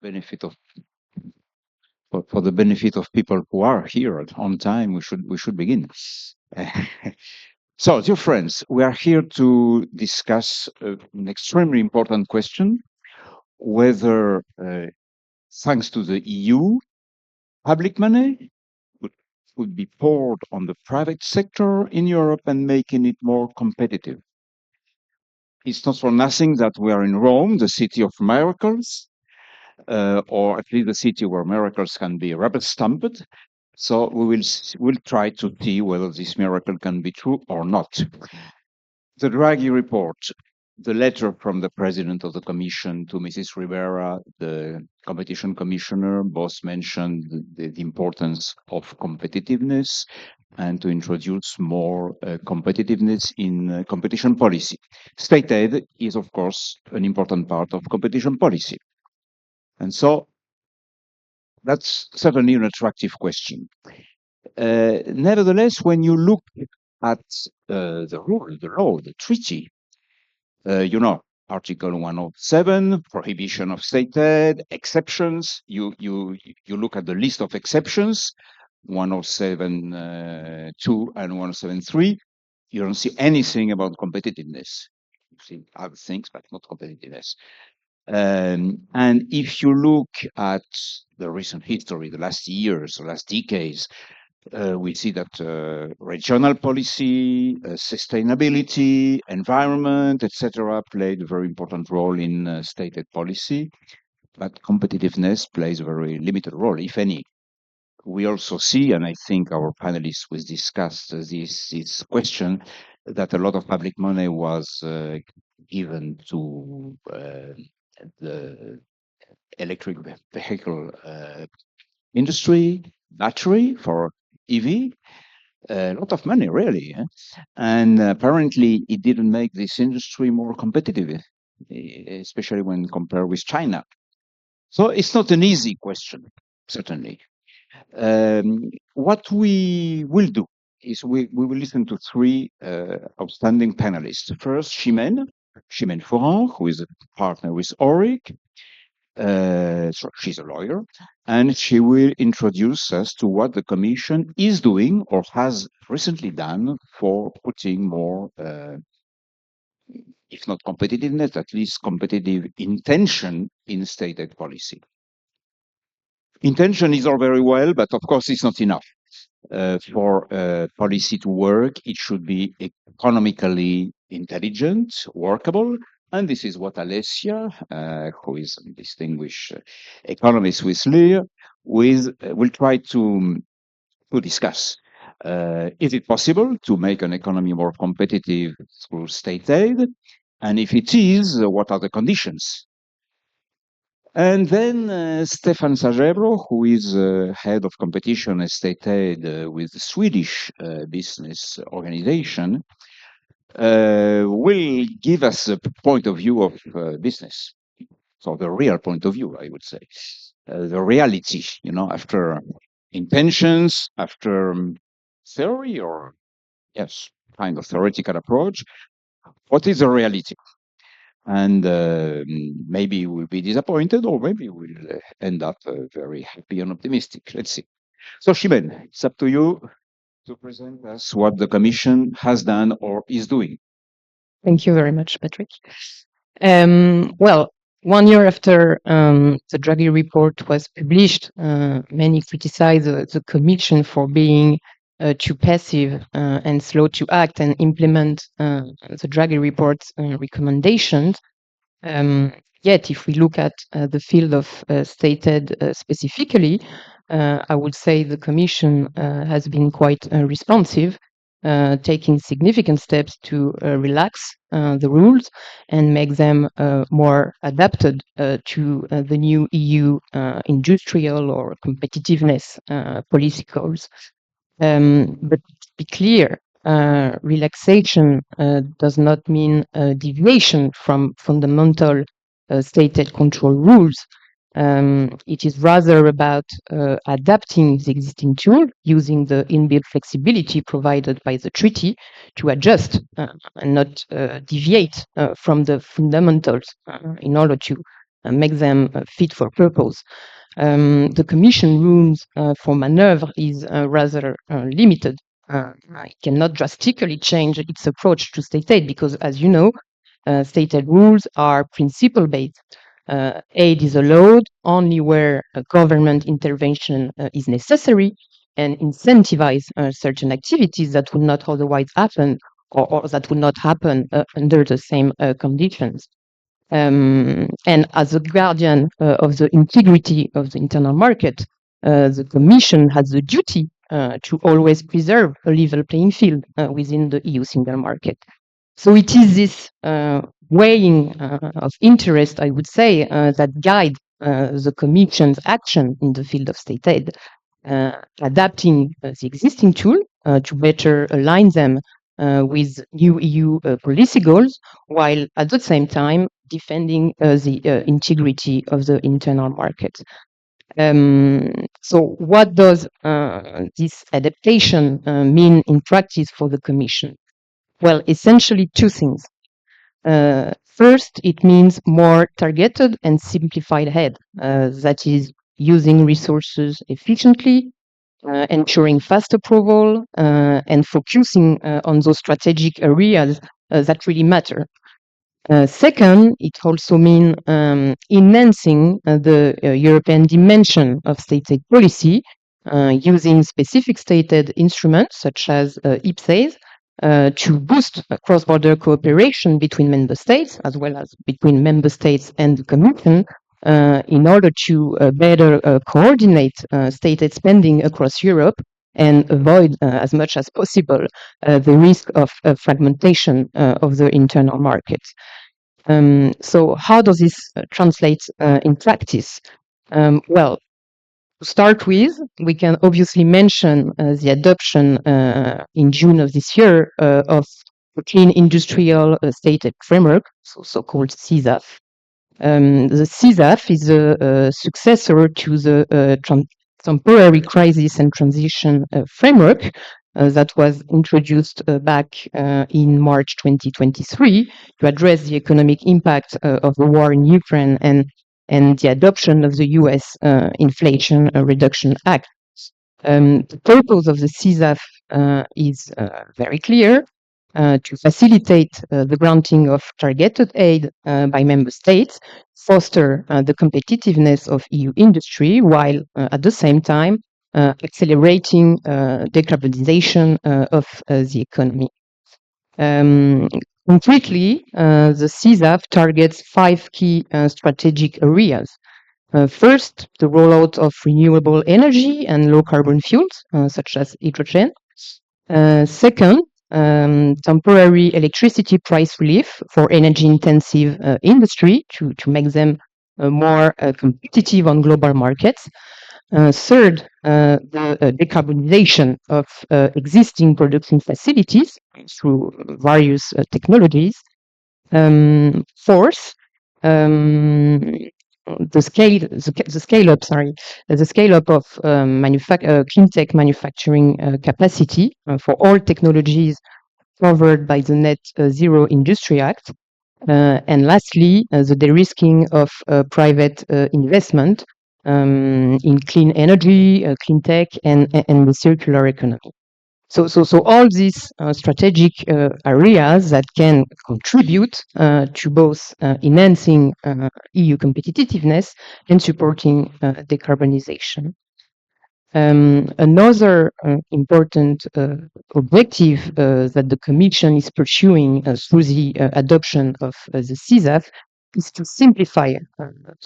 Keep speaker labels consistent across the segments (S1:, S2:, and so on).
S1: benefit of for the benefit of people who are here on time, we should begin. So, dear friends, we are here to discuss an extremely important question: whether, thanks to the EU, public money would be poured on the private sector in Europe and making it more competitive. It's not for nothing that we are in Rome, the city of miracles, or at least the city where miracles can be rubber stamped. So we'll try to see whether this miracle can be true or not. The Draghi report, the letter from the president of the commission to Mrs. Rivera, the competition commissioner, both mentioned the importance of competitiveness and to introduce more competitiveness in competition policy. State aid is, of course, an important part of competition policy. And so that's certainly an attractive question. Nevertheless, when you look at the rule, the law, the treaty, Article 107, prohibition of state aid, exceptions. You look at the list of exceptions, 107.2 and 107.3. You don't see anything about competitiveness. You see other things, but not competitiveness. And if you look at the recent history, the last years, the last decades, we see that regional policy, sustainability, environment, etc., played a very important role in stated policy, but competitiveness plays a very limited role, if any. We also see, and I think our panelists will discuss this question, that a lot of public money was given to the electric vehicle industry, battery for EV, a lot of money, really. And apparently, it didn't make this industry more competitive, especially when compared with China. So it's not an easy question, certainly. What we will do is we will listen to three outstanding panelists. First, Chimène Foran, who is a partner with Orrick. So she's a lawyer, and she will introduce us to what the Commission is doing or has recently done for putting more, if not competitiveness, at least competitive intention in state aid policy. Intention is all very well, but of course it's not enough. For policy to work, it should be economically intelligent, workable, and this is what Alessia, who is a distinguished economist with Lear, will try to discuss. Is it possible to make an economy more competitive through state aid? And if it is, what are the conditions? And then Stefan Sagebro, who is head of competition and state aid with the Swedish business organization, will give us a point of view of business. So the real point of view, I would say. The reality, after intentions, after theory, or yes, kind of theoretical approach, what is the reality? And maybe we'll be disappointed, or maybe we'll end up very happy and optimistic. Let's see. So, Chimène, it's up to you to present us what the Commission has done or is doing.
S2: Thank you very much, Patrick. Well, 1 year after the Draghi report was published, many criticized the Commission for being too passive and slow to act and implement the Draghi report's recommendations. Yet, if we look at the field of state aid specifically, I would say the Commission has been quite responsive, taking significant steps to relax the rules and make them more adapted to the new EU industrial or competitiveness policy goals. But to be clear, relaxation does not mean deviation from fundamental state aid control rules. It is rather about adapting the existing tool using the inbuilt flexibility provided by the treaty to adjust and not deviate from the fundamentals in order to make them fit for purpose. The Commission room for maneuver is rather limited. It cannot drastically change its approach to state aid because, as you know, state aid rules are principle-based. Aid is allowed only where government intervention is necessary and incentivize certain activities that would not otherwise happen or that would not happen under the same conditions. And as a guardian of the integrity of the internal market, the Commission has the duty to always preserve a level playing field within the EU single market. So it is this weighing of interest, I would say, that guide the Commission's action in the field of state aid, adapting the existing tool to better align them with new EU policy goals, while at the same time defending the integrity of the internal market. So what does this adaptation mean in practice for the Commission? Well, essentially two things. First, it means more targeted and simplified aid, that is using resources efficiently, ensuring fast approval, and focusing on those strategic areas that really matter. Second, it also means enhancing the European dimension of state aid policy using specific state aid instruments such as IPSAs to boost cross-border cooperation between member states as well as between member states and the Commission in order to better coordinate state aid spending across Europe and avoid as much as possible the risk of fragmentation of the internal market. So how does this translate in practice? Well, to start with, we can obviously mention the adoption in June of this year of the Clean Industrial State Aid Framework, so-called CSAF. The CSAF is a successor to the Temporary Crisis and Transition Framework that was introduced back in March 2023 to address the economic impact of the war in Ukraine and the adoption of the US Inflation Reduction Act. The purpose of the CSAF is very clear. To facilitate the granting of targeted aid by member states, foster the competitiveness of EU industry, while at the same time accelerating decarbonization of the economy. Concretely, the CSAF targets 5 key strategic areas. First, the rollout of renewable energy and low carbon fuels, such as hydrogen. Second, temporary electricity price relief for energy intensive industry to make them more competitive on global markets. Third, the decarbonization of existing production facilities through various technologies. Fourth, the scale up of clean tech manufacturing capacity for all technologies covered by the Net Zero Industry Act. And lastly, the de-risking of private investment in clean energy, clean tech, and the circular economy. So all these strategic areas that can contribute to both enhancing EU competitiveness and supporting decarbonization. Another important objective that the Commission is pursuing through the adoption of the CSAF is to simplify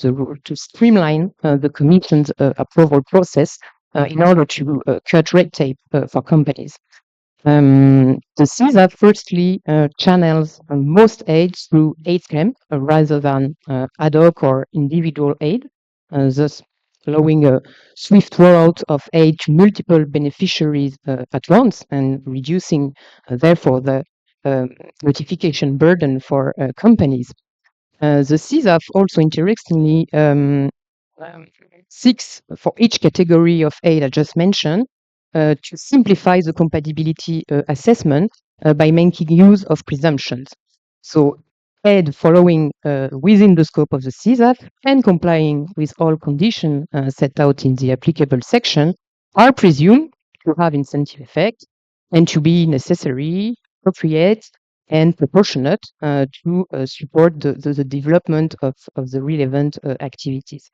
S2: the rule, to streamline the Commission's approval process in order to cut red tape for companies. The CSAF firstly channels most aid through aid scheme rather than ad hoc or individual aid, thus allowing a swift rollout of aid to multiple beneficiaries at once and reducing, therefore, the notification burden for companies. The CSAF also interestingly seeks for each category of aid I just mentioned to simplify the compatibility assessment by making use of presumptions. So aid following within the scope of the CSAF and complying with all conditions set out in the applicable section are presumed to have incentive effect and to be necessary, appropriate, and proportionate to support the development of the relevant activities.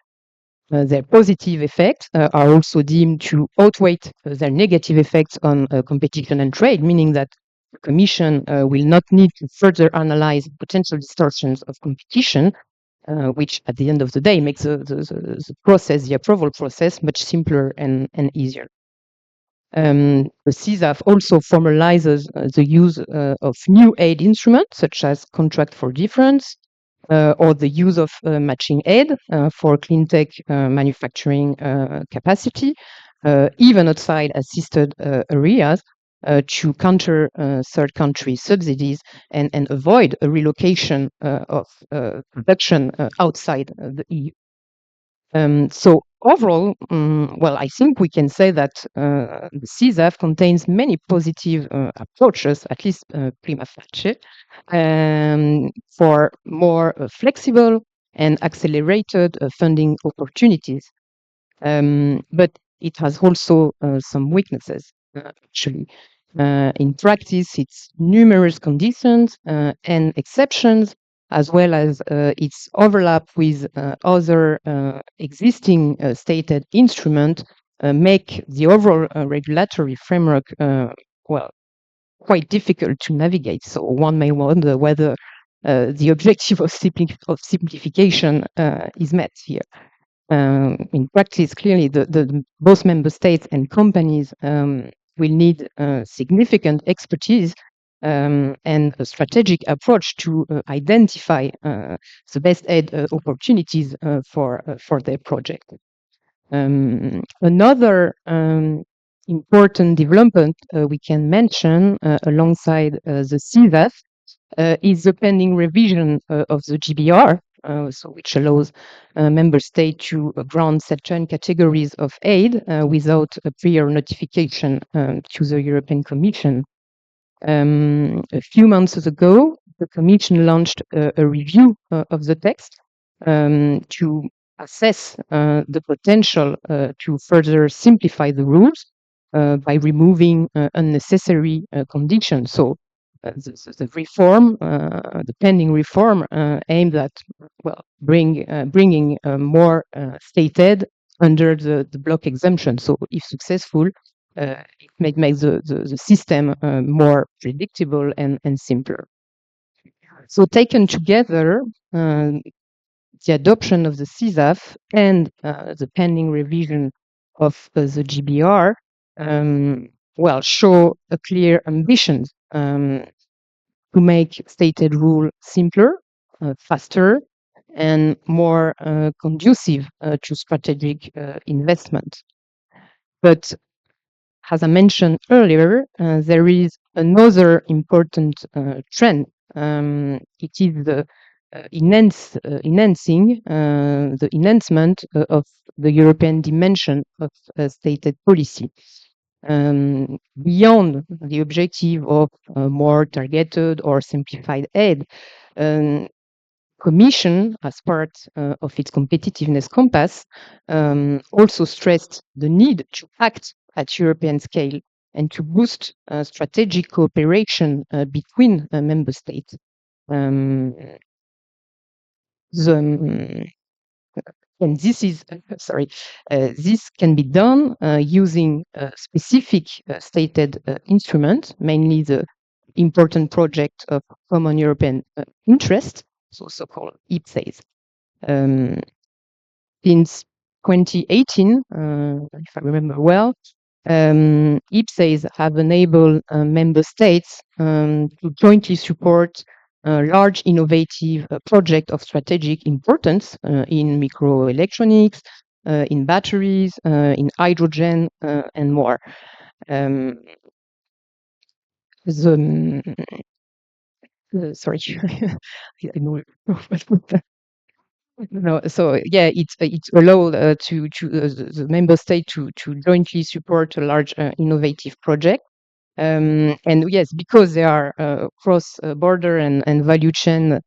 S2: Their positive effects are also deemed to outweigh their negative effects on competition and trade, meaning that the Commission will not need to further analyze potential distortions of competition, which at the end of the day makes the process, the approval process, much simpler and easier. The CSAF also formalizes the use of new aid instruments, such as contract for difference, or the use of matching aid for clean tech manufacturing capacity, even outside assisted areas, to counter third country subsidies and avoid a relocation of production outside the EU. So overall, well, I think we can say that the CSAF contains many positive approaches, at least prima facie, for more flexible and accelerated funding opportunities. But it has also some weaknesses, actually. In practice, its numerous conditions and exceptions, as well as its overlap with other existing stated instruments, make the overall regulatory framework, well, quite difficult to navigate. So one may wonder whether the objective of simplification is met here. In practice, clearly, both member states and companies will need significant expertise and a strategic approach to identify the best aid opportunities for their project. Another important development we can mention alongside the CSAF is the pending revision of the GBR, so which allows member states to grant certain categories of aid without a prior notification to the European Commission. A few months ago, the Commission launched a review of the text to assess the potential to further simplify the rules by removing unnecessary conditions. So the reform, the pending reform, aimed at bringing more state aid under the block exemption. So, if successful, it may make the system more predictable and simpler. So, taken together, the adoption of the CSAF and the pending revision of the GBR, show a clear ambition to make stated rule simpler, faster, and more conducive to strategic investment. But as I mentioned earlier, there is another important trend. It is the the enhancement of the European dimension of stated policy. Beyond the objective of more targeted or simplified aid, Commission, as part of its competitiveness compass, also stressed the need to act at European scale and to boost strategic cooperation between member states. And this is this can be done using specific stated instruments, mainly the important project of common European interest, so-called IPSAs. Since 2018, if I remember well, IPSAs have enabled member states to jointly support large innovative project of strategic importance in microelectronics, in batteries, in hydrogen, and more. Sorry, I know. No, so yeah, it's allowed to the member state to jointly support a large innovative project. And yes, because they are cross border and value chain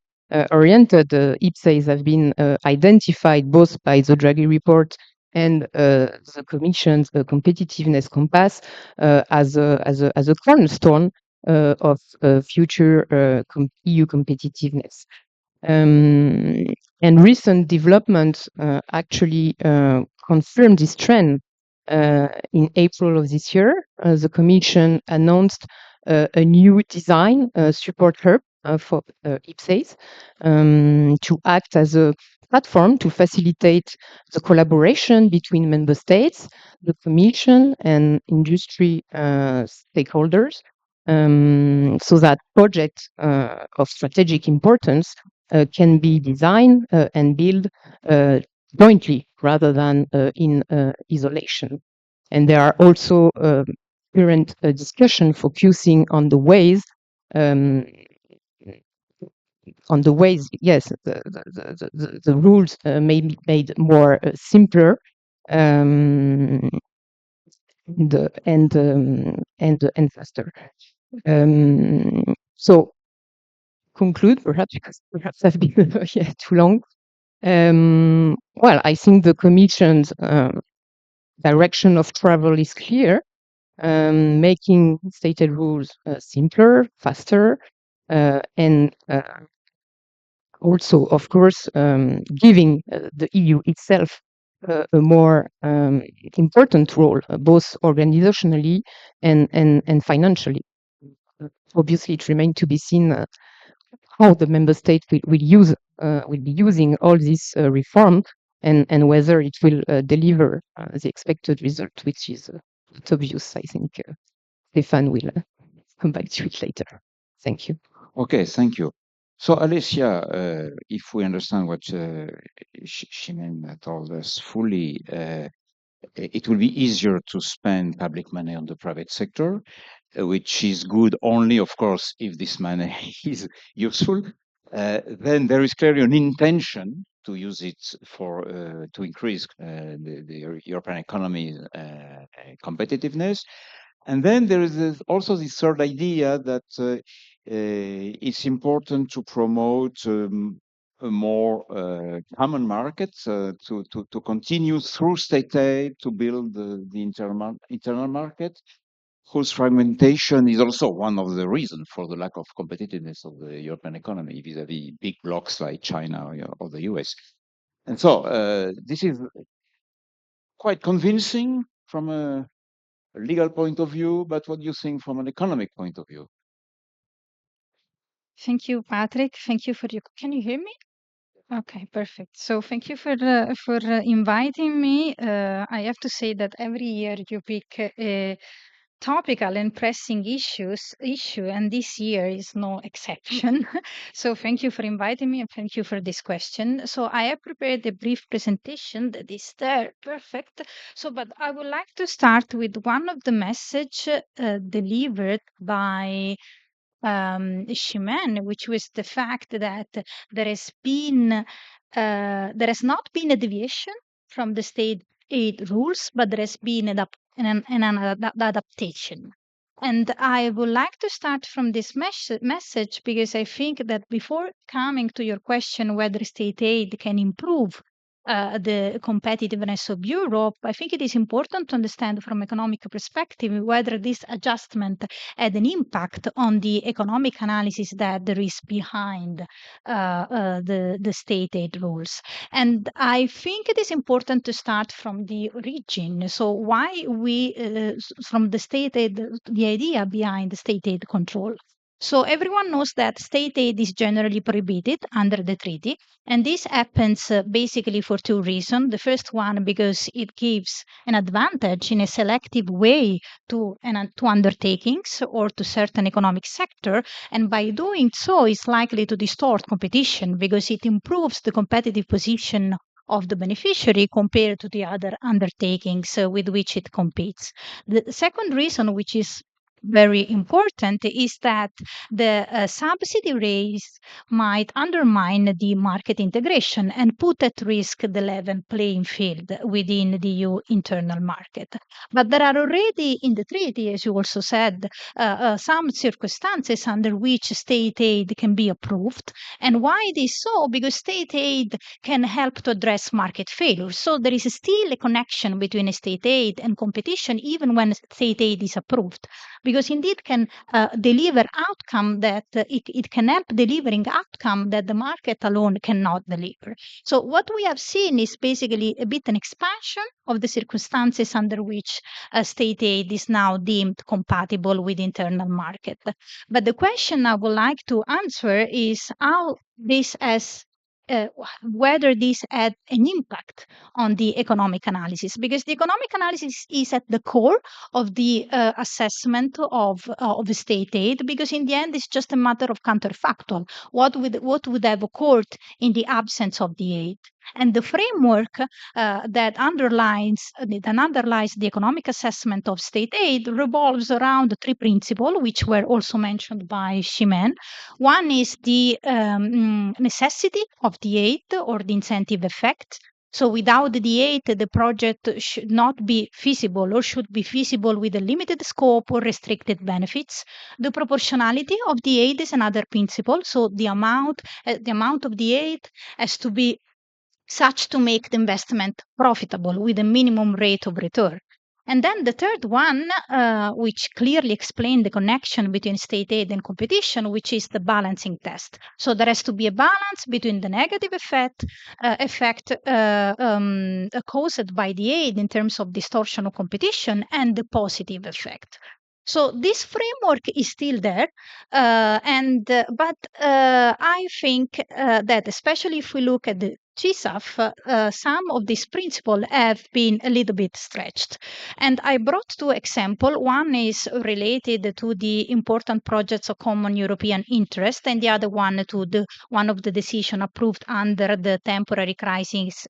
S2: oriented IPSAs have been identified both by the Draghi report and the Commission's Competitiveness Compass as a cornerstone of future EU competitiveness. And recent developments actually confirmed this trend. In April of this year, the Commission announced a new design support hub for IPSAs to act as a platform to facilitate the collaboration between member states, the Commission, and industry stakeholders, so that projects of strategic importance can be designed and built jointly rather than in isolation. And there are also current discussion focusing on the ways, yes, the rules may be made more simpler and faster. So conclude perhaps, because perhaps I've been too long. Well, I think the Commission's direction of travel is clear, making stated rules simpler, faster, and also, of course, giving the EU itself a more important role, both organizationally and financially. Obviously, it remains to be seen how the member state will be using all this reform, and whether it will deliver the expected result, which is not obvious. I think Stefan will come back to it later. Thank you.
S1: Okay, thank you. So Alicia, if we understand what Shimon told us fully, it will be easier to spend public money on the private sector, which is good only, of course, if this money is useful. Then there is clearly an intention to use it for to increase the European economy competitiveness. And then there is also this third idea that it's important to promote a more common market to continue through state aid to build the internal market, whose fragmentation is also one of the reasons for the lack of competitiveness of the European economy vis-à-vis big blocs like China or the US. And so this is quite convincing from a legal point of view, but what do you think from an economic point of view?
S3: Thank you, Patrick. Thank you for your. Can you hear me? Okay, perfect. So thank you for inviting me. I have to say that every year you pick a topical and pressing issue, and this year is no exception. So thank you for inviting me, and thank you for this question. So I have prepared a brief presentation that is there, perfect. So, but I would like to start with one of the message delivered by Shimen, which was the fact that there has been there has not been a deviation from the state aid rules, but there has been an adaptation. And I would like to start from this message because I think that before coming to your question whether state aid can improve the competitiveness of Europe, I think it is important to understand from economic perspective whether this adjustment had an impact on the economic analysis that there is behind the state aid rules. And I think it is important to start from the origin. So why from the state aid, the idea behind the state aid control. So everyone knows that state aid is generally prohibited under the treaty, and this happens basically for two reasons. The first one, because it gives an advantage in a selective way to undertakings or to certain economic sector, and by doing so is likely to distort competition because it improves the competitive position of the beneficiary compared to the other undertakings with which it competes. The second reason, which is very important is that the subsidy raise might undermine the market integration and put at risk the level playing field within the EU internal market. But there are already in the treaty, as you also said, some circumstances under which state aid can be approved. And why it is so? Because state aid can help to address market failures. So there is still a connection between state aid and competition, even when state aid is approved, because indeed can deliver outcome that it can help delivering outcome that the market alone cannot deliver. So what we have seen is basically a bit an expansion of the circumstances under which state aid is now deemed compatible with internal market. But the question I would like to answer is how this has whether this had an impact on the economic analysis, because the economic analysis is at the core of the assessment of state aid, because in the end it's just a matter of counterfactual. What would have occurred in the absence of the aid? And the framework that underlies the economic assessment of state aid revolves around three principles, which were also mentioned by Shimen. One is the necessity of the aid or the incentive effect. So without the aid, the project should not be feasible or should be feasible with a limited scope or restricted benefits. The proportionality of the aid is another principle. So the amount of the aid has to be such to make the investment profitable with a minimum rate of return. And then the third one, which clearly explained the connection between state aid and competition, which is the balancing test. So there has to be a balance between the negative effect caused by the aid in terms of distortion of competition and the positive effect. So this framework is still there, but I think that especially if we look at the GSAF, some of these principles have been a little bit stretched. And I brought two examples. One is related to the important projects of common European interest, and the other one to one of the decisions approved under the temporary crisis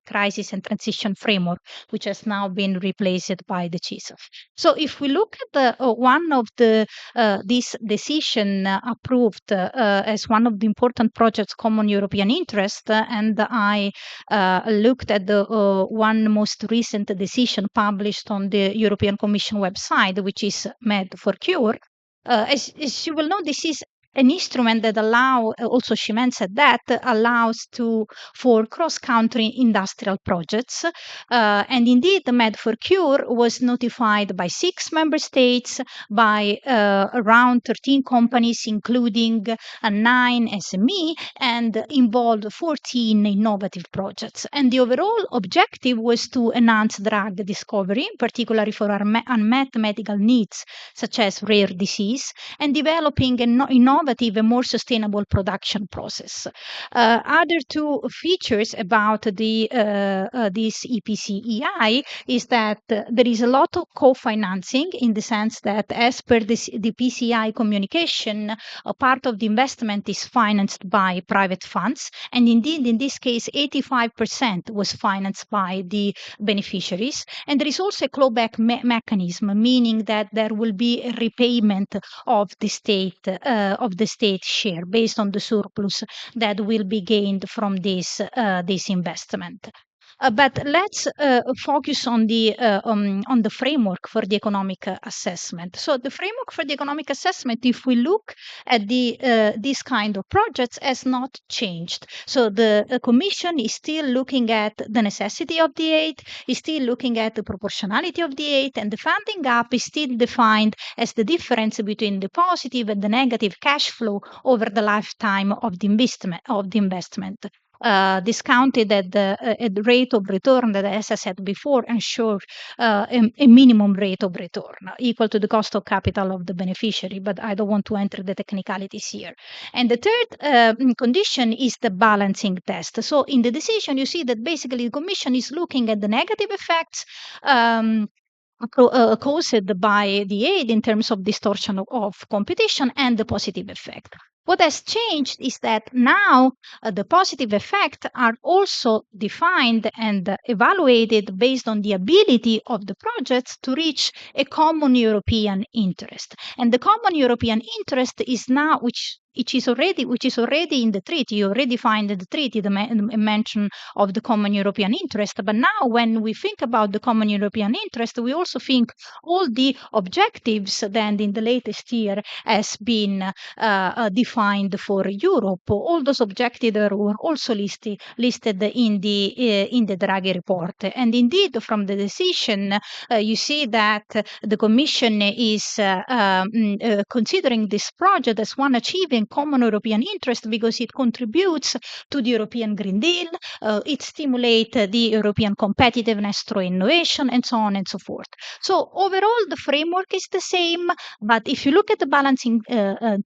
S3: and transition framework, which has now been replaced by the GSAF. So if we look at one of this decision approved as one of the important projects common European interest, and I looked at the one most recent decision published on the European Commission website, which is Med for Cure. As you will know, this is an instrument that also Shimen said that allows for cross-country industrial projects. And indeed, the Med for Cure was notified by 6 member states, by around 13 companies, including 9 SME, and involved 14 innovative projects. And the overall objective was to enhance drug discovery, particularly for unmet medical needs, such as rare disease, and developing an innovative and more sustainable production process. Other two features about this EPCEI is that there is a lot of co-financing, in the sense that as per the PCI communication, a part of the investment is financed by private funds. And indeed, in this case, 85% was financed by the beneficiaries. And there is also a clawback mechanism, meaning that there will be a repayment of the state share based on the surplus that will be gained from this investment. But let's focus on the framework for the economic assessment. So the framework for the economic assessment, if we look at this kind of projects, has not changed. So the Commission is still looking at the necessity of the aid, is still looking at the proportionality of the aid, and the funding gap is still defined as the difference between the positive and the negative cash flow over the lifetime of the investment. Discounted at the rate of return that, as I said before, ensure a minimum rate of return equal to the cost of capital of the beneficiary. But I don't want to enter the technicalities here. And the third condition is the balancing test. So in the decision, you see that basically the Commission is looking at the negative effects caused by the aid in terms of distortion of competition, and the positive effect. What has changed is that now the positive effects are also defined and evaluated based on the ability of the projects to reach a common European interest. And the common European interest is now, which is already in the treaty. You already find in the treaty the mention of the common European interest. But now, when we think about the common European interest, we also think all the objectives that in the latest year has been defined for Europe. All those objectives were also listed in the Draghi report. And indeed, from the decision, you see that the Commission is considering this project as one achieving common European interest because it contributes to the European Green Deal, it stimulates the European competitiveness through innovation, and so on and so forth. So overall, the framework is the same, but if you look at the balancing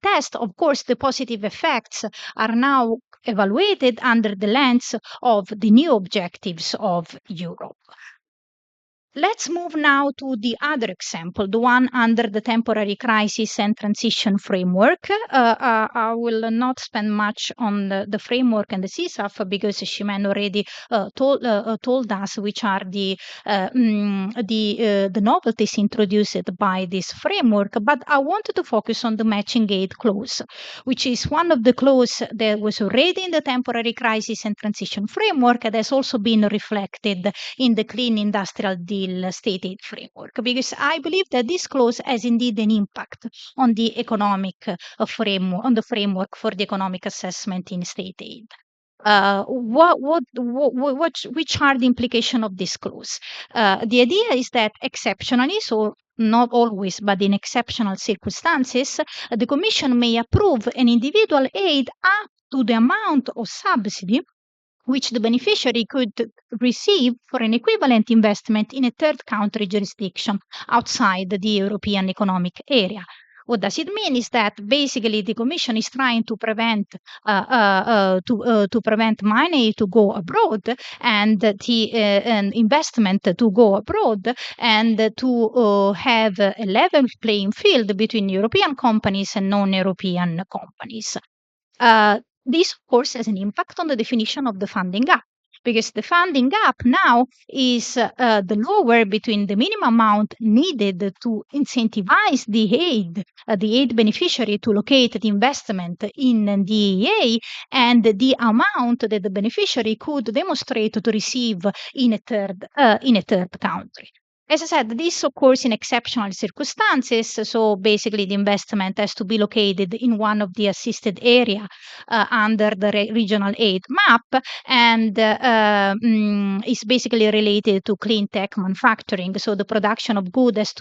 S3: test, of course, the positive effects are now evaluated under the lens of the new objectives of Europe. Let's move now to the other example, the one under the temporary crisis and transition framework. I will not spend much on the framework and the CSAF because Shimon already told us which are the novelties introduced by this framework. But I wanted to focus on the matching aid clause, which is one of the clauses that was already in the temporary crisis and transition framework and has also been reflected in the Clean Industrial Deal state aid framework, because I believe that this clause has indeed an impact on the economic framework, on the framework for the economic assessment in state aid. Which are the implications of this clause? The idea is that exceptionally, so not always, but in exceptional circumstances, the Commission may approve an individual aid up to the amount of subsidy which the beneficiary could receive for an equivalent investment in a third country jurisdiction outside the European Economic Area. What does it mean is that basically the Commission is trying to prevent money to go abroad and the investment to go abroad, and to have a level playing field between European companies and non-European companies. This, of course, has an impact on the definition of the funding gap, because the funding gap now is the lower between the minimum amount needed to incentivize the aid beneficiary to locate the investment in the EEA, and the amount that the beneficiary could demonstrate to receive in a third country. As I said, this occurs in exceptional circumstances. So basically, the investment has to be located in one of the assisted area under the regional aid map, and is basically related to clean tech manufacturing. So the production of goods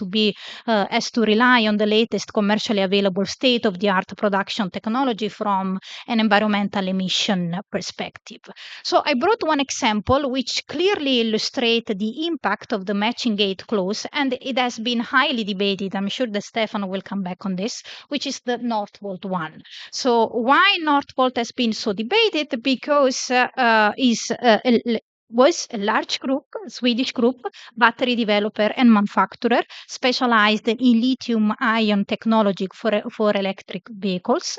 S3: has to rely on the latest commercially available state-of-the-art production technology from an environmental emission perspective. So I brought one example which clearly illustrates the impact of the matching aid clause, and it has been highly debated. I'm sure that Stefano will come back on this, which is the Northvolt one. So why Northvolt has been so debated? Because was a large group, Swedish group, battery developer and manufacturer, specialized in lithium-ion technology for electric vehicles.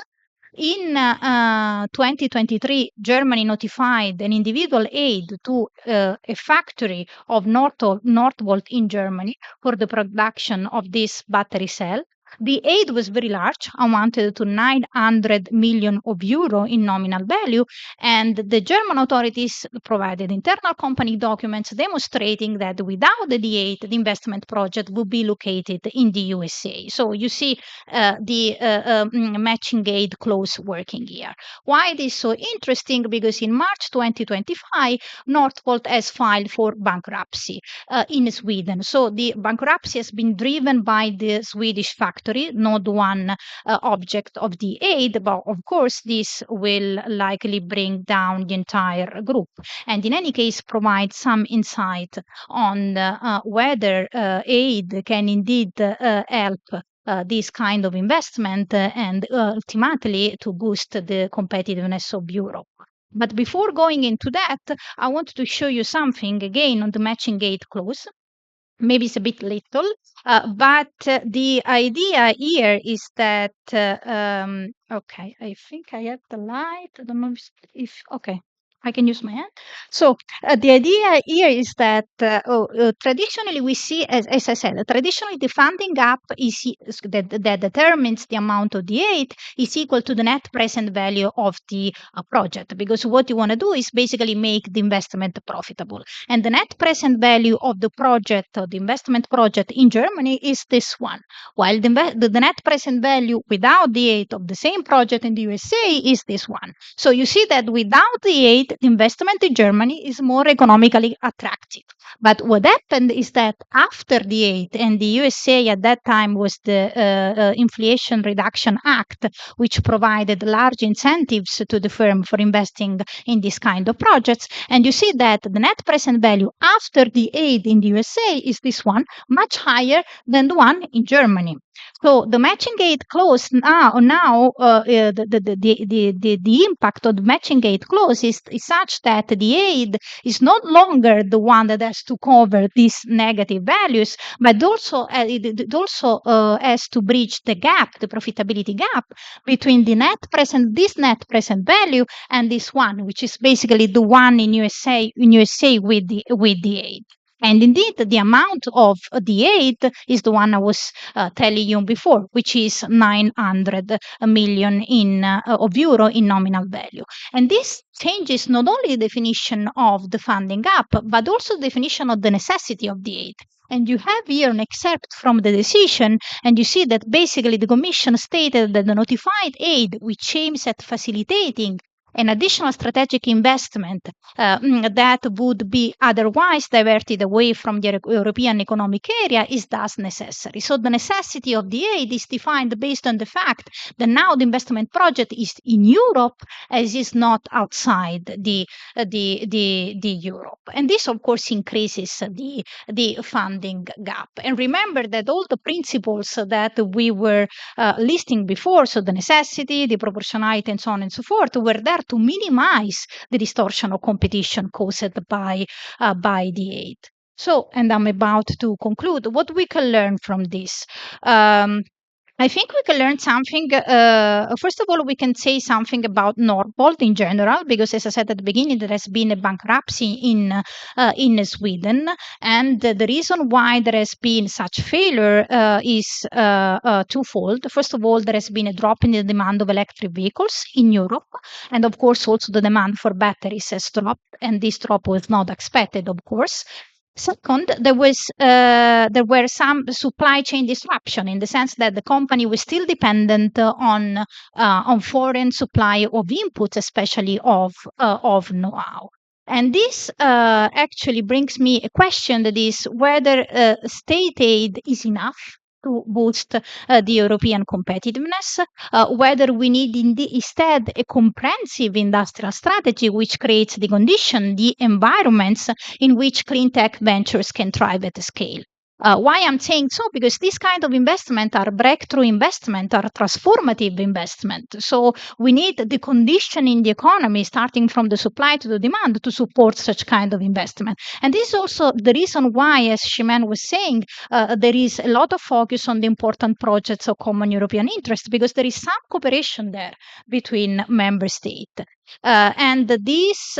S3: In 2023, Germany notified an individual aid to a factory of Northvolt in Germany for the production of this battery cell. The aid was very large, amounted to 900 million euro in nominal value, and the German authorities provided internal company documents demonstrating that without the aid, the investment project would be located in the USA. So you see the matching aid clause working here. Why it is so interesting? Because in March 2025, Northvolt has filed for bankruptcy in Sweden. So the bankruptcy has been driven by the Swedish factory, not one object of the aid, but of course this will likely bring down the entire group, and in any case provide some insight on whether aid can indeed help this kind of investment and ultimately to boost the competitiveness of Europe. But before going into that, I wanted to show you something again on the matching aid clause. maybe it's a bit little, but the idea here is that, okay, I think I have the light. I don't know if okay, I can use my hand. So the idea here is that traditionally we see, as I said, traditionally the funding gap that determines the amount of the aid is equal to the net present value of the project, because what you want to do is basically make the investment profitable. And the net present value of the project, or the investment project in Germany, is this one, while the net present value without the aid of the same project in the USA is this one. So you see that without the aid, the investment in Germany is more economically attractive. But what happened is that after the aid, and the USA at that time was the Inflation Reduction Act, which provided large incentives to the firm for investing in this kind of projects, and you see that the net present value after the aid in the USA is this one, much higher than the one in Germany. So the matching aid clause the impact of the matching aid clause is such that the aid is no longer the one that has to cover these negative values, but also it also has to bridge the gap, the profitability gap between this net present value and this one, which is basically the one in USA with the aid. And indeed, the amount of the aid is the one I was telling you before, which is 900 million of euro in nominal value. And this changes not only the definition of the funding gap, but also the definition of the necessity of the aid. And you have here an excerpt from the decision, and you see that basically the Commission stated that the notified aid, which aims at facilitating an additional strategic investment that would be otherwise diverted away from the European Economic Area, is thus necessary. So the necessity of the aid is defined based on the fact that now the investment project is in Europe, as is not outside the Europe. And this, of course, increases the funding gap. And remember that all the principles that we were listing before, so the necessity, the proportionality, and so on and so forth, were there to minimize the distortion of competition caused by the aid. So, and I'm about to conclude, what we can learn from this. I think we can learn something. First of all, we can say something about Northvolt in general, because as I said at the beginning, there has been a bankruptcy in Sweden, and the reason why there has been such failure is twofold. First of all, there has been a drop in the demand of electric vehicles in Europe, and of course, also the demand for batteries has dropped, and this drop was not expected, of course. Second, there were some supply chain disruption, in the sense that the company was still dependent on foreign supply of inputs, especially of know-how. And this actually brings me a question, that is whether state aid is enough to boost the European competitiveness, whether we need instead a comprehensive industrial strategy which creates the condition, the environments in which clean tech ventures can thrive at scale. Why I'm saying so? Because this kind of investment are breakthrough investment, are transformative investment. So we need the condition in the economy, starting from the supply to the demand, to support such kind of investment. And this is also the reason why, as Shimen was saying, there is a lot of focus on the important projects of common European interest, because there is some cooperation there between member states. And this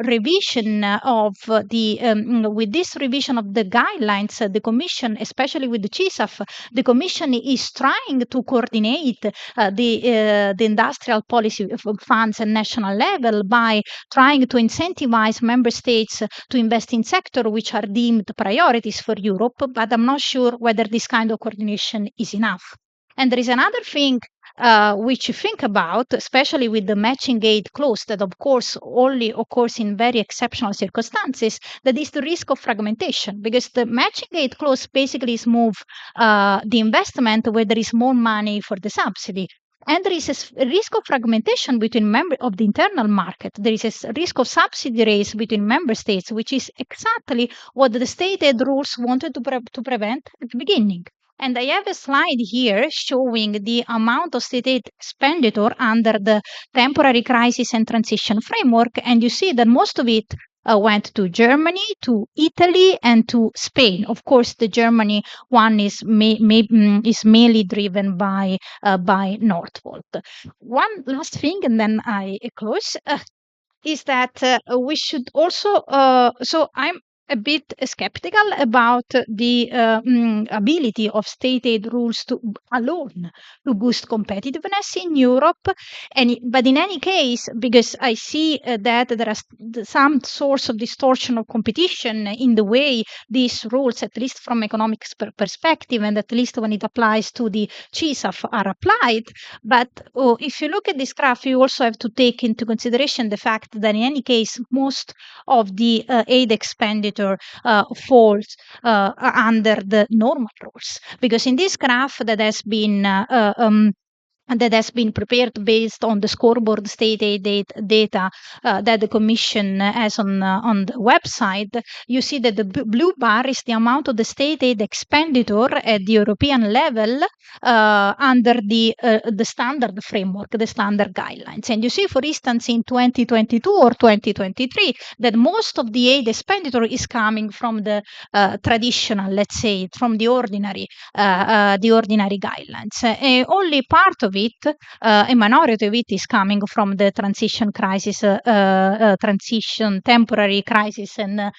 S3: revision of with this revision of the guidelines, the Commission, especially with the CISAF, the Commission is trying to coordinate the industrial policy funds at national level by trying to incentivize member states to invest in sectors which are deemed priorities for Europe. But I'm not sure whether this kind of coordination is enough. And there is another thing which you think about, especially with the matching aid clause, that of course only occurs in very exceptional circumstances, that is the risk of fragmentation, because the matching aid clause basically is move the investment where there is more money for the subsidy. And there is a risk of fragmentation between members of the internal market. There is a risk of subsidy race between member states, which is exactly what the state aid rules wanted to prevent at the beginning. And I have a slide here showing the amount of state aid expenditure under the temporary crisis and transition framework. And you see that most of it went to Germany, to Italy, and to Spain. Of course, the Germany one is mainly driven by Northvolt. One last thing, and then I close. Is that we should also so I'm a bit skeptical about the ability of state aid rules to alone to boost competitiveness in Europe. But in any case, because I see that there are some source of distortion of competition in the way these rules, at least from economic perspective, and at least when it applies to the CISAF, are applied. But if you look at this graph, you also have to take into consideration the fact that in any case, most of the aid expenditure falls under the normal rules. Because in this graph that has been prepared based on the scoreboard state aid data that the Commission has on the website, you see that the blue bar is the amount of the state aid expenditure at the European level under the standard framework, the standard guidelines. And you see, for instance, in 2022 or 2023, that most of the aid expenditure is coming from the traditional, let's say, from the ordinary guidelines. Only part of it, a minority of it, is coming from the transition crisis, transition temporary crisis, and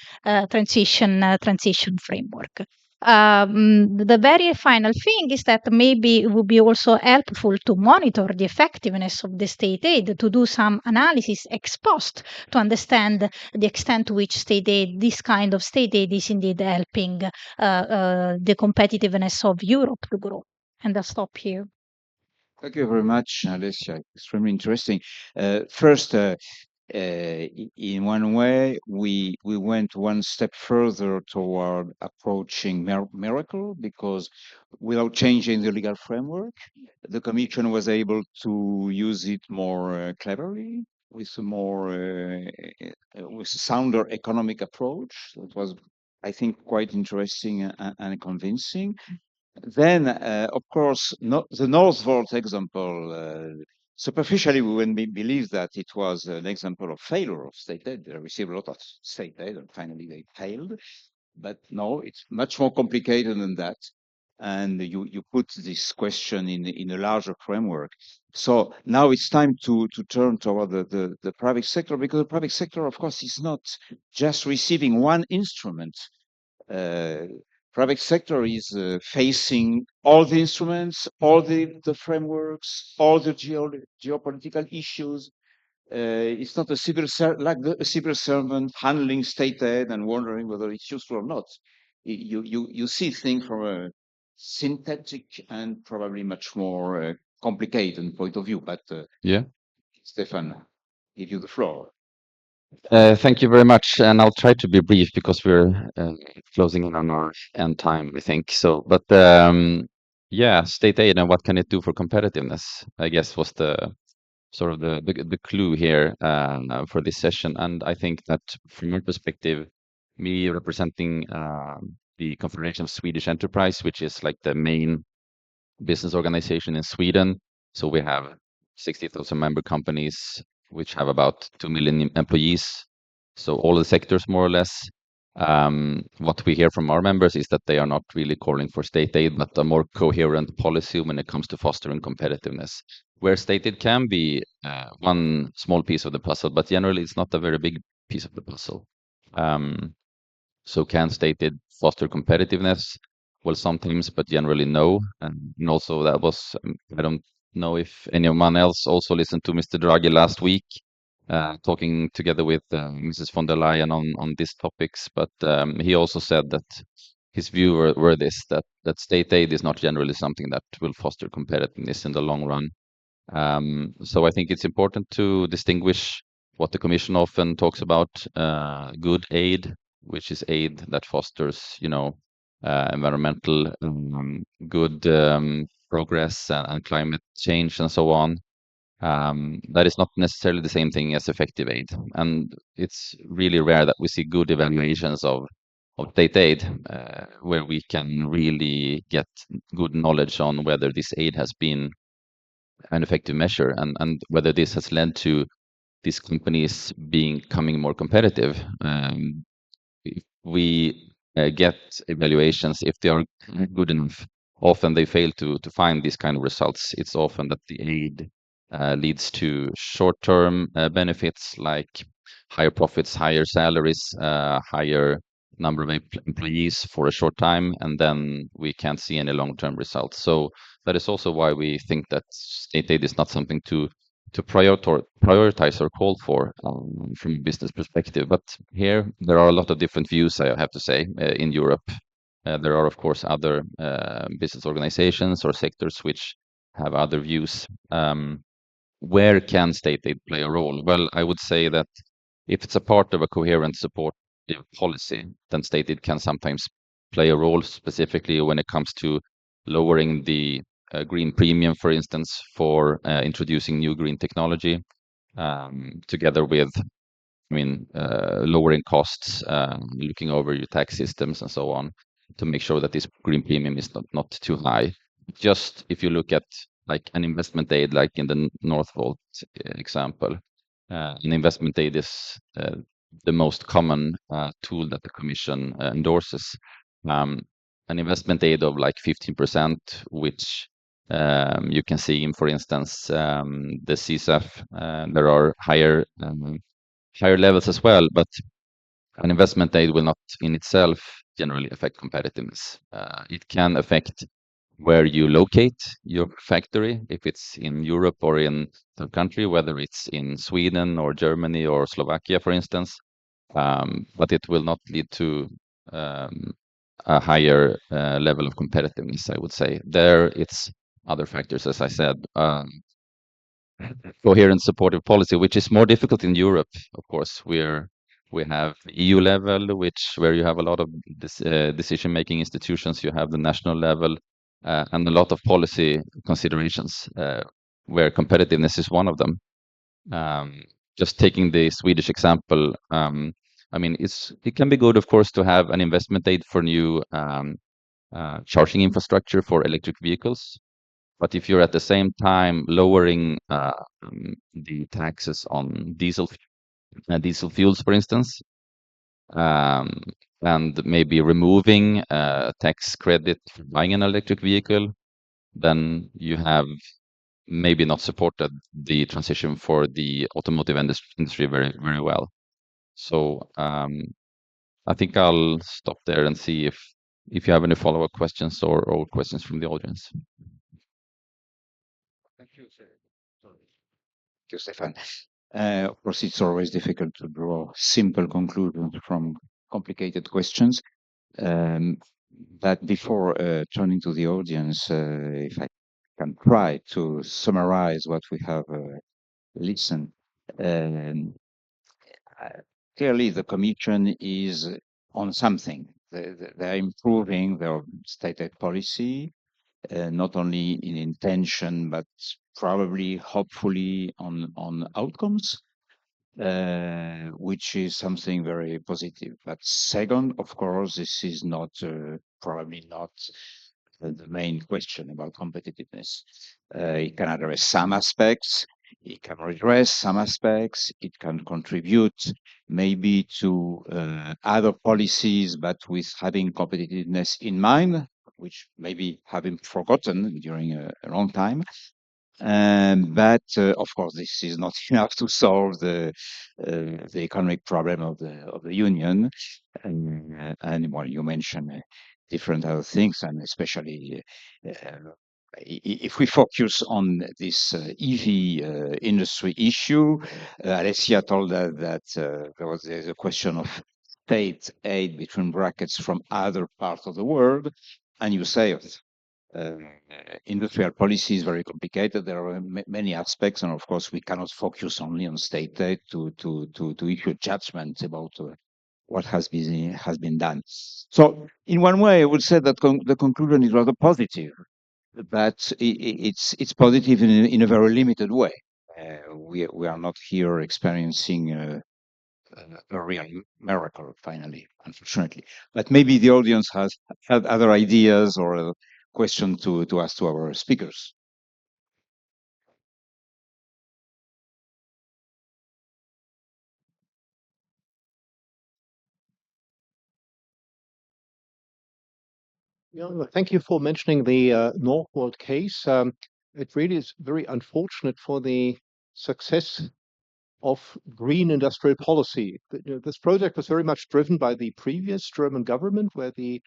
S3: transition framework. The very final thing is that maybe it would be also helpful to monitor the effectiveness of the state aid, to do some analysis ex post to understand the extent to which this kind of state aid is indeed helping the competitiveness of Europe to grow. And I'll stop here.
S1: Thank you very much, Alessia. Extremely interesting. First, in one way, we went one step further toward approaching miracle, because without changing the legal framework, the Commission was able to use it more cleverly, with a more with a sounder economic approach. So it was, I think, quite interesting and convincing. Then, of course, the Northvolt example, superficially, we wouldn't believe that it was an example of failure of state aid. They received a lot of state aid and finally they failed. But no, it's much more complicated than that. And you put this question in a larger framework. So now it's time to turn toward the private sector, because the private sector, of course, is not just receiving one instrument. Private sector is facing all the instruments, all the frameworks, all the geopolitical issues. It's not a civil a civil servant handling state aid and wondering whether it's useful or not. You see things from a synthetic and probably much more complicated point of view. But
S4: Yeah.
S1: Stefan, give you the floor.
S4: Thank you very much, and I'll try to be brief because we're closing in on our end time, we think. So, but yeah, state aid and what can it do for competitiveness, I guess, was the sort of the clue here for this session. And I think that from your perspective, me representing the Confederation of Swedish Enterprise, which is like the main business organization in Sweden. So we have 60,000 member companies, which have about 2 million employees. So all the sectors, more or less. What we hear from our members is that they are not really calling for state aid, but a more coherent policy when it comes to fostering competitiveness, where state aid can be one small piece of the puzzle, but generally it's not a very big piece of the puzzle. So can state aid foster competitiveness? Well, sometimes, but generally no. And also that was, I don't know if anyone else also listened to Mr. Draghi last week, talking together with Mrs. von der Leyen on these topics. But he also said that his view were this, that state aid is not generally something that will foster competitiveness in the long run. So I think it's important to distinguish what the Commission often talks about, good aid, which is aid that fosters, environmental good progress and climate change and so on. That is not necessarily the same thing as effective aid, and it's really rare that we see good evaluations of state aid where we can really get good knowledge on whether this aid has been an effective measure and whether this has led to these companies becoming more competitive. If we get evaluations, if they are good enough, often they fail to find these kind of results. It's often that the aid leads to short-term benefits like higher profits, higher salaries, higher number of employees for a short time, and then we can't see any long-term results. So that is also why we think that state aid is not something to prioritize or call for from a business perspective. But here there are a lot of different views, I have to say, in Europe. There are, of course, other business organizations or sectors which have other views. Where can state aid play a role? Well, I would say that if it's a part of a coherent supportive policy, then state aid can sometimes play a role, specifically when it comes to lowering the green premium, for instance, for introducing new green technology, together with, lowering costs, looking over your tax systems and so on, to make sure that this green premium is not too high. Just if you look at like an investment aid, like in the Northvolt example, an investment aid is the most common tool that the Commission endorses. An investment aid of like 15%, which you can see in, for instance, the CSAF. There are higher levels as well, but an investment aid will not in itself generally affect competitiveness. It can affect where you locate your factory, if it's in Europe or in some country, whether it's in Sweden or Germany or Slovakia, for instance. But it will not lead to a higher level of competitiveness, I would say. There, it's other factors, as I said. Coherent supportive policy, which is more difficult in Europe, of course. We have EU level, where you have a lot of decision-making institutions. You have the national level, and a lot of policy considerations, where competitiveness is one of them. Just taking the Swedish example, it can be good, of course, to have an investment aid for new charging infrastructure for electric vehicles. But if you're at the same time lowering the taxes on diesel fuels, for instance, and maybe removing tax credit for buying an electric vehicle, then you have maybe not supported the transition for the automotive industry very, very well. So I think I'll stop there and see if you have any follow-up questions or questions from the audience.
S1: Thank you, Stefan. Of course, it's always difficult to draw simple conclusions from complicated questions. But before turning to the audience, if I can try to summarize what we have listened. Clearly, the Commission is on something. They're improving their state aid policy, not only in intention, but probably, hopefully, on outcomes, which is something very positive. But second, of course, this is not probably not the main question about competitiveness. It can address some aspects, it can redress some aspects, it can contribute maybe to other policies, but with having competitiveness in mind, which maybe have been forgotten during a long time. But of course, this is not enough to solve the economic problem of the union. And well, you mentioned different other things, and especially if we focus on this EV industry issue, Alessia told us that there's a question of state aid between brackets from other parts of the world, and you say industrial policy is very complicated. There are many aspects, and of course, we cannot focus only on state aid to issue judgments about what has been done. So, in one way, I would say that the conclusion is rather positive, but it's positive in a very limited way. We are not here experiencing a real miracle, finally, unfortunately. But maybe the audience has had other ideas or a question to ask to our speakers.
S5: Yeah, thank you for mentioning the Northvolt case. It really is very unfortunate for the success of green industrial policy. This project was very much driven by the previous German government, where the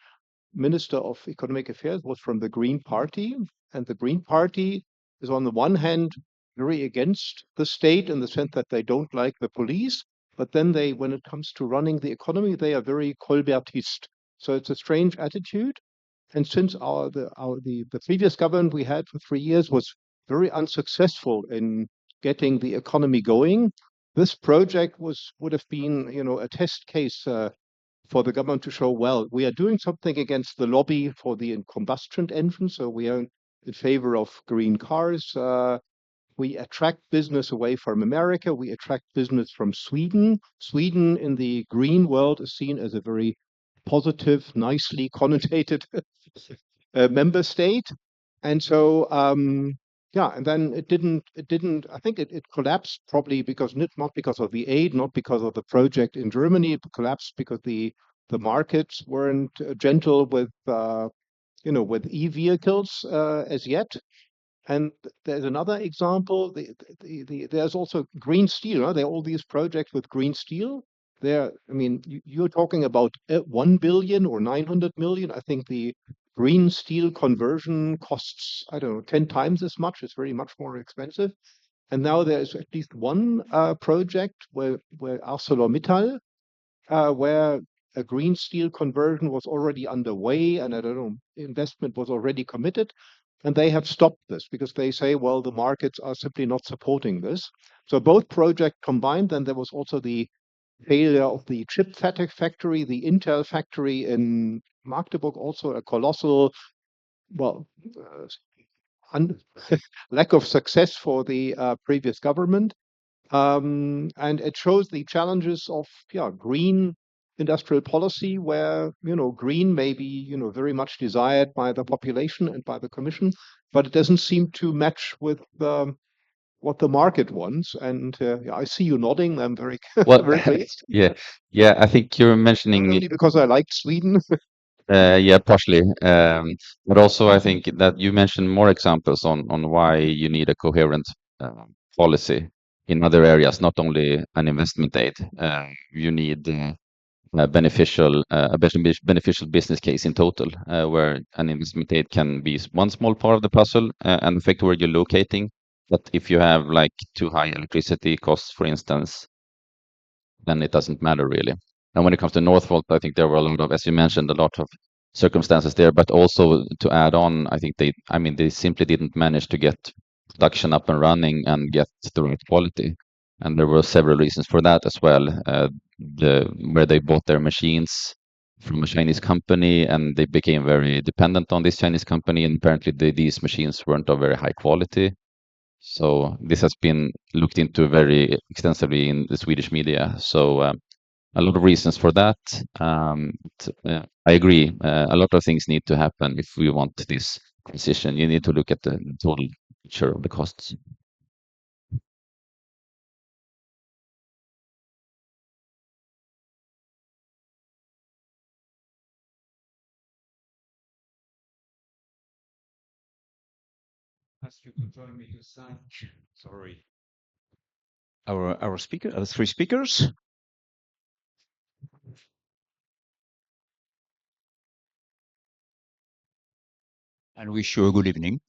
S5: Minister of Economic Affairs was from the Green Party. And the Green Party is, on the one hand, very against the state in the sense that they don't like the police. But then when it comes to running the economy, they are very Colbertist. So it's a strange attitude. And since the previous government we had for 3 years was very unsuccessful in getting the economy going, this project would have been, a test case for the government to show, well, we are doing something against the lobby for the combustion engine, so we are in favor of green cars. We attract business away from America. We attract business from Sweden. Sweden in the green world is seen as a very positive, nicely connotated member state. And so, yeah, and then I think it collapsed probably because not because of the aid, not because of the project in Germany. It collapsed because the markets weren't gentle with, with e-vehicles as yet. And there's another example. There's also green steel. There are all these projects with green steel. I mean, you're talking about 1 billion or 900 million. I think the green steel conversion costs, I don't know, 10 times as much. It's very much more expensive. And now there is at least one project where ArcelorMittal, where a green steel conversion was already underway, and I don't know, investment was already committed, and they have stopped this because they say, well, the markets are simply not supporting this. So both projects combined. Then there was also the failure of the chip factory, the Intel factory in Magdeburg, also a colossal, well, lack of success for the previous government. And it shows the challenges of green industrial policy, where green may be very much desired by the population and by the Commission, but it doesn't seem to match with what the market wants. And yeah, I see you nodding. I'm very
S4: Well,
S5: very pleased.
S4: yeah, I think you're
S5: Not
S4: mentioning,
S5: only because I like Sweden.
S4: yeah, partially, but also I think that you mentioned more examples on why you need a coherent policy in other areas, not only an investment aid. You need beneficial business case in total, where an investment aid can be one small part of the puzzle and affect where you're locating. But if you have like too high electricity costs, for instance, then it doesn't matter really. And when it comes to Northvolt, I think there were a lot of, as you mentioned, a lot of circumstances there. But also to add on, I think they simply didn't manage to get production up and running and get the right quality. And there were several reasons for that as well. Where they bought their machines from a Chinese company, and they became very dependent on this Chinese company. And apparently, these machines weren't of very high quality. So this has been looked into very extensively in the Swedish media. So a lot of reasons for that. I agree. A lot of things need to happen if we want this transition. You need to look at the total picture of the costs.
S1: Ask you to join me to thank, sorry, our speaker, our three speakers, and wish you a good evening.